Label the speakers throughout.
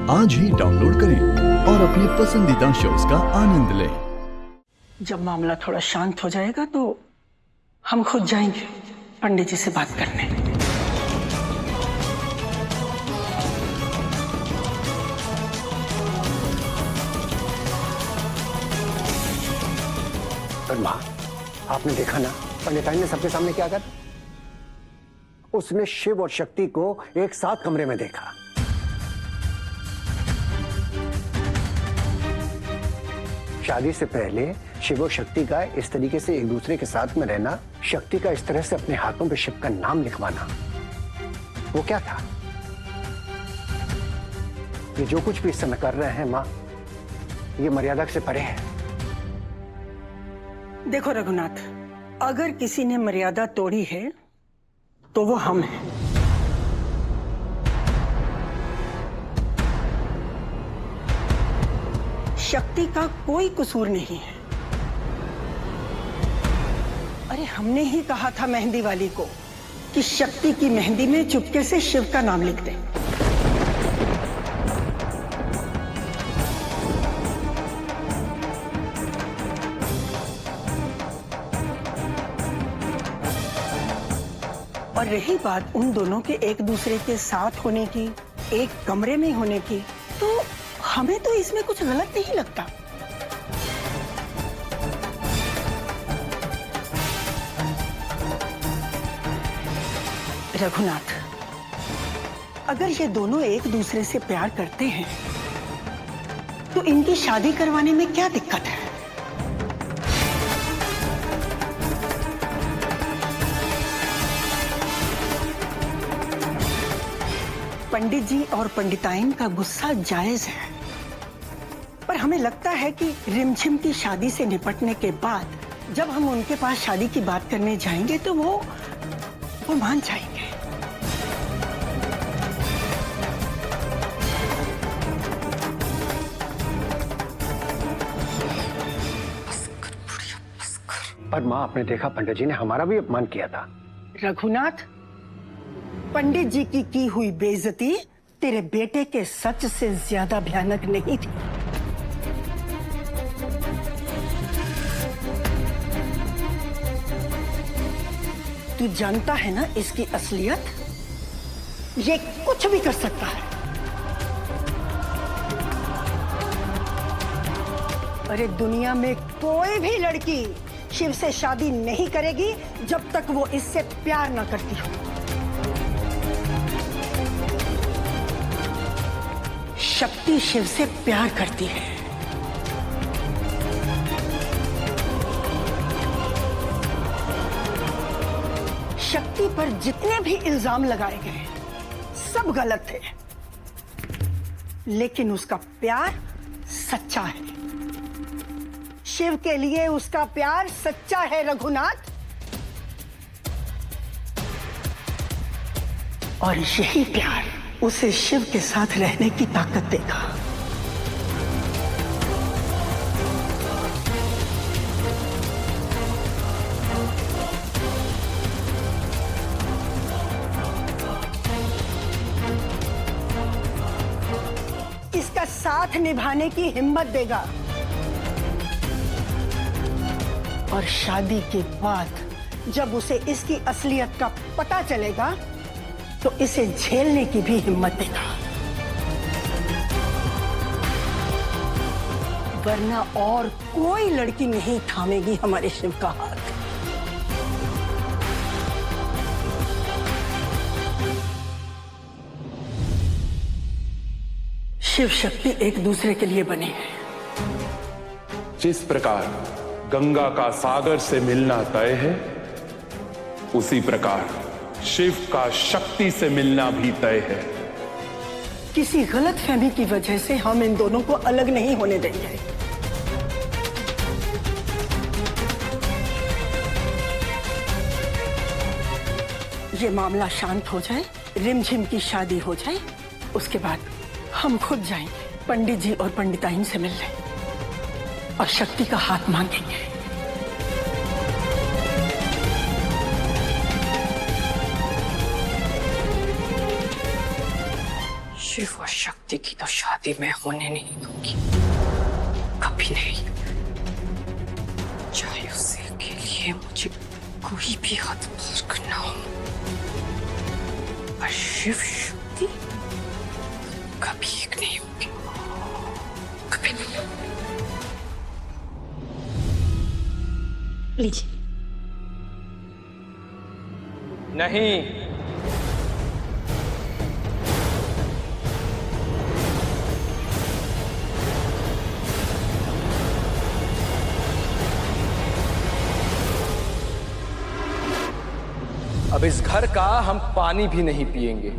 Speaker 1: आज ही डाउनलोड करें और अपने पसंदीदा शोज का आनंद लें।
Speaker 2: जब मामला थोड़ा शांत हो जाएगा तो हम खुद जाएंगे पंडित जी से बात करने।
Speaker 3: पर माँ, आपने देखा ना पंडिताइन ने सबके सामने क्या कहा? उसने शिव और शक्ति को एक साथ कमरे में देखा। शादी से पहले शिव और शक्ति का इस तरीके से एक दूसरे के साथ में रहना, शक्ति का इस तरह से अपने हाथों पे शिव का नाम लिखवाना, वो क्या था? ये जो कुछ भी इस समय कर रहे हैं माँ, ये मर्यादा से परे है।
Speaker 2: देखो रघुनाथ, अगर किसी ने मर्यादा तोड़ी है तो वो हम हैं। शक्ति का कोई कसूर नहीं है। अरे हमने ही कहा था मेहंदी वाली को कि शक्ति की मेहंदी में चुपके से शिव का नाम लिख दे। और रही बात उन दोनों के एक दूसरे के साथ होने की, एक कमरे में होने की, तो हमें तो इसमें कुछ गलत नहीं लगता। रघुनाथ, अगर ये दोनों एक दूसरे से प्यार करते हैं तो इनकी शादी करवाने में क्या दिक्कत है? पंडित जी और पंडिताइन का गुस्सा जायज है, पर हमें लगता है कि रिमझिम की शादी से निपटने के बाद जब हम उनके पास शादी की बात करने जाएंगे तो वो मान जाएंगे।
Speaker 3: पर माँ, आपने देखा पंडित जी ने हमारा भी अपमान किया था।
Speaker 2: रघुनाथ, पंडित जी की हुई बेइज्जती तेरे बेटे के सच से ज्यादा भयानक नहीं थी। तू जानता है ना इसकी असलियत? ये कुछ भी कर सकता है। अरे दुनिया में कोई भी लड़की शिव से शादी नहीं करेगी जब तक वो इससे प्यार ना करती हो। शक्ति शिव से प्यार करती है। शक्ति पर जितने भी इल्जाम लगाए गए सब गलत थे, लेकिन उसका प्यार सच्चा है। शिव के लिए उसका प्यार सच्चा है रघुनाथ, और यही प्यार उसे शिव के साथ रहने की ताकत देगा। इसका साथ निभाने की हिम्मत देगा, और शादी के बाद जब उसे इसकी असलियत का पता चलेगा तो इसे झेलने की भी हिम्मत देगा। वरना और कोई लड़की नहीं थामेगी हमारे शिव का हाथ। शिव शक्ति एक दूसरे के लिए बने हैं।
Speaker 4: जिस प्रकार गंगा का सागर से मिलना तय है, उसी प्रकार शिव का शक्ति से मिलना भी तय है।
Speaker 2: किसी गलतफहमी की वजह से हम इन दोनों को अलग नहीं होने देंगे। ये मामला शांत हो जाए, रिमझिम की शादी हो जाए, उसके बाद हम खुद जाएंगे पंडित जी और पंडिताइन से मिलने और शक्ति का हाथ मांगेंगे।
Speaker 5: शिव और शक्ति की तो शादी मैं होने नहीं दूंगी, कभी नहीं, चाहे उसे के लिए मुझे कोई भी हद पार करना हो। पर शिव शक्ति कभी एक नहीं होगी, कभी नहीं। लीजिए।
Speaker 6: नहीं, अब इस घर का हम पानी भी नहीं पिएंगे।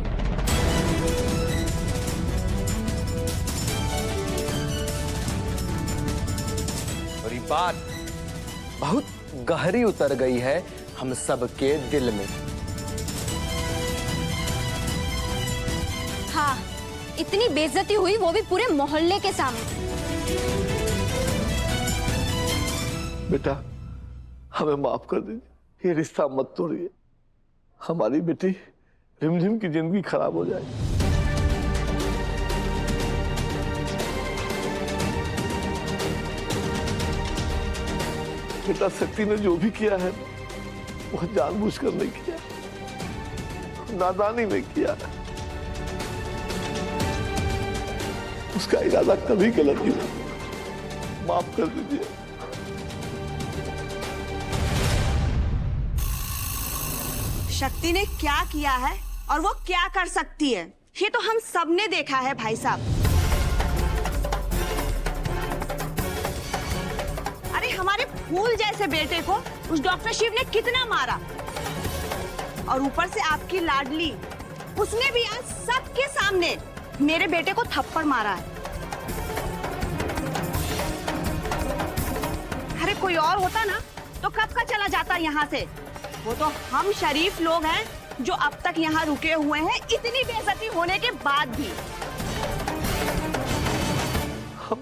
Speaker 6: और ये बात बहुत गहरी उतर गई है हम सबके दिल में।
Speaker 7: हाँ, इतनी बेइज्जती हुई, वो भी पूरे मोहल्ले के सामने।
Speaker 8: बेटा, हमें माफ कर दीजिए, ये रिश्ता मत तोड़िए। हमारी बेटी रिमझिम की जिंदगी खराब हो जाएगी। बेटा, शक्ति ने जो भी किया है वो जानबूझकर नहीं किया, नादानी में किया। उसका इरादा कभी गलत नहीं था। माफ कर दीजिए।
Speaker 9: शक्ति ने क्या किया है और वो क्या कर सकती है, ये तो हम सब ने देखा है भाई साहब। अरे हमारे फूल जैसे बेटे को उस डॉक्टर शिव ने कितना मारा, और ऊपर से आपकी लाडली, उसने भी आज सबके सामने मेरे बेटे को थप्पड़ मारा है। अरे कोई और होता ना तो कब का चला जाता यहाँ से। वो तो हम शरीफ लोग हैं जो अब तक यहाँ रुके हुए हैं, इतनी बेइज्जती होने के बाद भी।
Speaker 8: हम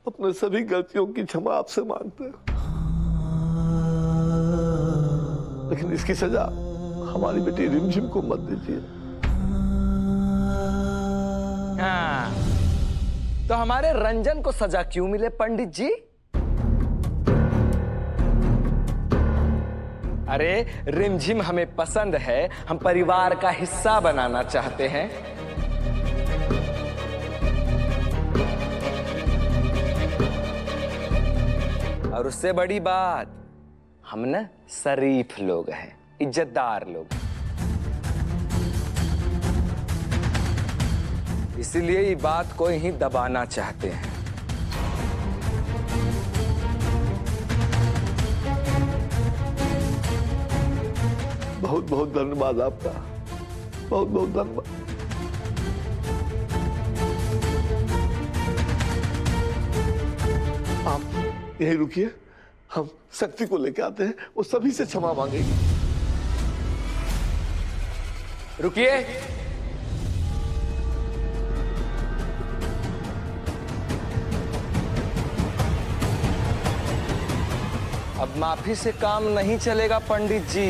Speaker 8: अपने सभी गलतियों की क्षमा आपसे मांगते हैं, लेकिन इसकी सजा हमारी बेटी रिमझिम को मत दीजिए।
Speaker 6: हाँ, तो हमारे रंजन को सजा क्यों मिले पंडित जी? अरे रिमझिम हमें पसंद है, हम परिवार का हिस्सा बनाना चाहते हैं। और उससे बड़ी बात, हम ना शरीफ लोग हैं, इज्जतदार लोग। इसीलिए ये बात को ही दबाना चाहते हैं।
Speaker 8: बहुत बहुत धन्यवाद आपका, बहुत बहुत धन्यवाद। आप यहीं रुकिए, हम शक्ति को लेकर आते हैं, वो सभी से क्षमा मांगेगी।
Speaker 6: रुकिए, अब माफी से काम नहीं चलेगा पंडित जी।